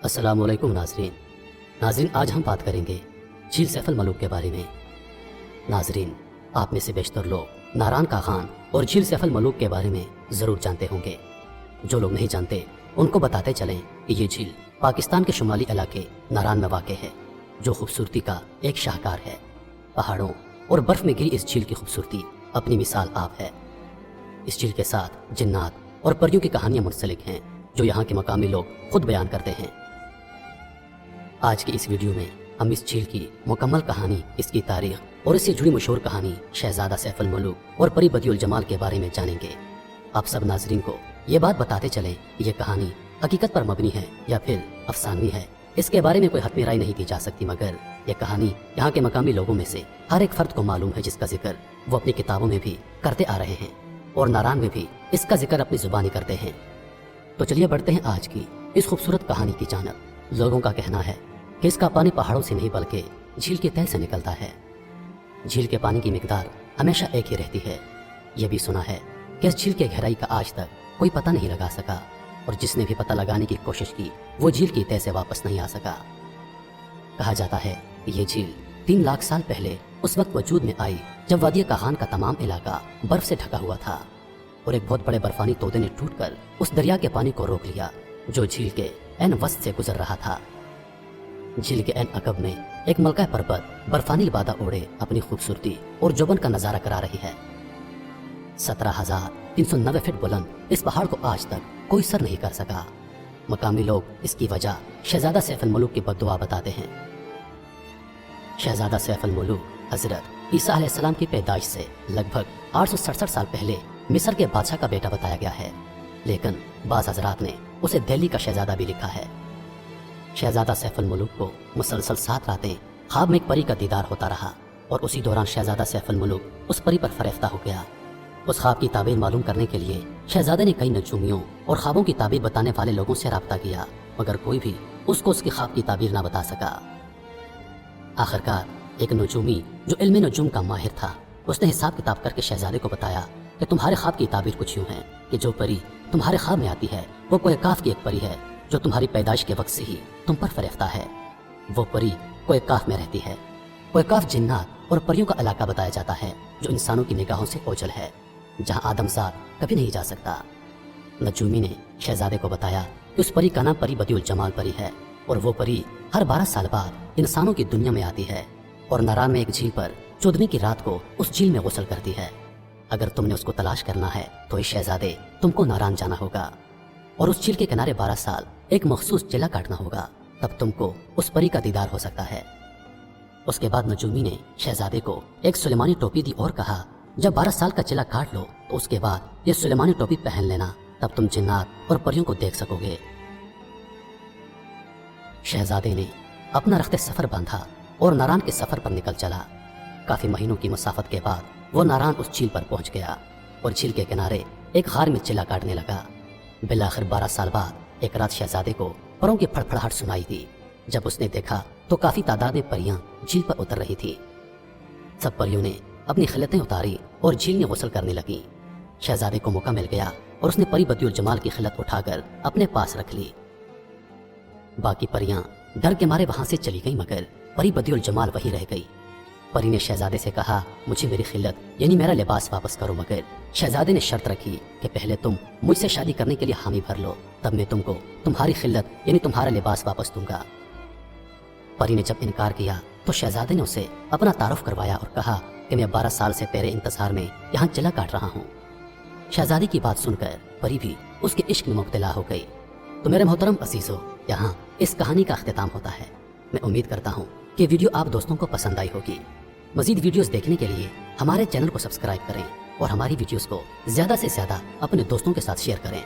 अस्सलाम वालेकुम नाजरीन, आज हम बात करेंगे झील सैफ अल मलूक के बारे में। नाजरीन, आप में से बेशतर लोग नारान का खान और झील सैफ अल मलूक के बारे में ज़रूर जानते होंगे। जो लोग नहीं जानते उनको बताते चलें कि ये झील पाकिस्तान के शुमाली इलाके नारान में वाक़ है, जो खूबसूरती का एक शाहकार है। पहाड़ों और बर्फ़ में घिरी इस झील की खूबसूरती अपनी मिसाल आप है। इस झील के साथ जिन्नात और परियों की कहानियाँ मुंसलिक हैं, जो यहाँ के मकामी लोग खुद बयान करते हैं। आज की इस वीडियो में हम इस झील की मुकम्मल कहानी, इसकी तारीख और इससे जुड़ी मशहूर कहानी शहजादा सैफ अल मलूक और परी बदियुल जमाल के बारे में जानेंगे। आप सब नाजरीन को ये बात बताते चलें कि यह कहानी हकीकत पर मबनी है या फिर अफसानवी है, इसके बारे में कोई हतमी राय नहीं दी जा सकती, मगर यह कहानी यहाँ के मकामी लोगों में से हर एक फर्द को मालूम है, जिसका जिक्र वो अपनी किताबों में भी करते आ रहे हैं और नारान में भी इसका जिक्र अपनी जुबानी करते हैं। तो चलिए बढ़ते हैं आज की इस खूबसूरत कहानी की जानब। लोगों का कहना है कि इसका पानी पहाड़ों से नहीं बल्कि झील के तह से निकलता है। झील के पानी की मिकदार हमेशा एक ही रहती है। यह भी सुना है कि इस झील की गहराई का आज तक कोई पता नहीं लगा सका, और जिसने भी पता लगाने की कोशिश की वो झील की तह से वापस नहीं आ सका। कहा जाता है कि ये झील 3 लाख साल पहले उस वक्त वजूद में आई जब वादी कहान का तमाम इलाका बर्फ से ढका हुआ था, और एक बहुत बड़े बर्फानी तोदे ने टूटकर उस दरिया के पानी को रोक लिया जो झील के एन वस्त से गुजर रहा था। झील के एन अकब में एक मलका पर्वत बर्फानी लिबादा ओढ़े अपनी खूबसूरती और जोबन का नजारा करा रही है। 17,390 फीट बुलंद इस पहाड़ को आज तक कोई सर नहीं कर सका। मकामी लोग इसकी वजह शहजादा सैफ अल मलूक की बद्दुआ बताते हैं। शहजादा सैफ अल मलूक हजरत ईसा अलैहिस्सलाम की पैदाइश से लगभग 867 साल पहले मिस्र के बादशाह का बेटा बताया गया है, लेकिन बाज़ हजरात ने उसे दिल्ली का शहजादा भी लिखा है। शहजादा सैफ अल मलूक को मुसलसल 7 रातें ख्वाब में एक परी का दीदार होता रहा, और उसी दौरान शहजादा सैफ अल मलूक उस परी पर फरेफ्ता हो गया। उस ख्वाब की ताबीर मालूम करने के लिए शहजादे ने कई नजूमियों और ख्वाबों की ताबीर बताने वाले लोगों से राब्ता किया, मगर कोई भी उसको उसकी ख्वाब की ताबीर ना बता सका। आखिरकार एक नजूमी जो इल्म नजूम का माहिर था, उसने हिसाब किताब करके शहजादे को बताया कि तुम्हारे ख्वाब की ताबीर कुछ यूं है कि जो परी तुम्हारे ख्वाब में आती है वो कोई काफ की एक परी है जो तुम्हारी पैदाइश के वक्त से ही तुम पर फरेफ्ता है। वो परी कोई काफ में रहती है। कोई काफ जिन्नात और परियों का इलाका बताया जाता है जो इंसानों की निगाहों से ओझल है, जहाँ आदमजाद कभी नहीं जा सकता। नजूमी ने शहजादे को बताया कि उस परी का नाम परी बदियुल जमाल परी है, और वो परी हर 12 साल बाद इंसानों की दुनिया में आती है और नारान में एक झील पर 14वीं की रात को उस झील में गुस्ल करती है। अगर तुमने उसको तलाश करना है तो इस शहजादे तुमको नारान जाना होगा और उस झील के किनारे 12 साल एक मखसूस चिल्ला काटना होगा, तब तुमको उस परी का दीदार हो सकता है। उसके बाद नजूमी ने शहजादे को एक सुलेमानी टोपी दी और कहा, जब 12 साल का चिल्ला काट लो तो उसके बाद ये सुलेमानी टोपी पहन लेना, तब तुम जिन्नात और परियों को देख सकोगे। शहजादे ने अपना रख्ते सफर बांधा और नारान के सफर पर निकल चला। काफी महीनों की मुसाफत के बाद वो नारान उस झील पर पहुंच गया और झील के किनारे एक गार में चिल्ला काटने लगा। बिलाखिर 12 साल बाद एक रात शहजादे को परों की फड़फड़ाहट सुनाई दी। जब उसने देखा तो काफी तादाद में परियां झील पर उतर रही थी। सब परियों ने अपनी खिलतें उतारी और झील में गुस्ल करने लगी। शहजादे को मौका मिल गया और उसने परी बदियुल जमाल की खिलत उठाकर अपने पास रख ली। बाकी परियां डर के मारे वहां से चली गई, मगर परी बदियुल जमाल वहीं रह गई। परी ने शहजादे से कहा, मुझे मेरी खिलत यानी मेरा लिबास वापस करो, मगर शहजादे ने शर्त रखी कि पहले तुम मुझसे शादी करने के लिए हामी भर लो, तब मैं तुमको तुम्हारी खिलत यानी तुम्हारा लिबास वापस दूंगा। परी ने जब इनकार किया तो शहजादे ने उसे अपना तारुफ करवाया और कहा कि मैं 12 साल से तेरे इंतजार में यहाँ चिल्ला काट रहा हूँ। शहजादी की बात सुनकर परी भी उसके इश्क में मुब्तला हो गई। तो मेरे मोहतरम अजीजों, यहाँ इस कहानी का अख्तिताम होता है। मैं उम्मीद करता हूँ कि वीडियो आप दोस्तों को पसंद आई होगी। मजीद वीडियोस देखने के लिए हमारे चैनल को सब्सक्राइब करें और हमारी वीडियोस को ज़्यादा से ज़्यादा अपने दोस्तों के साथ शेयर करें।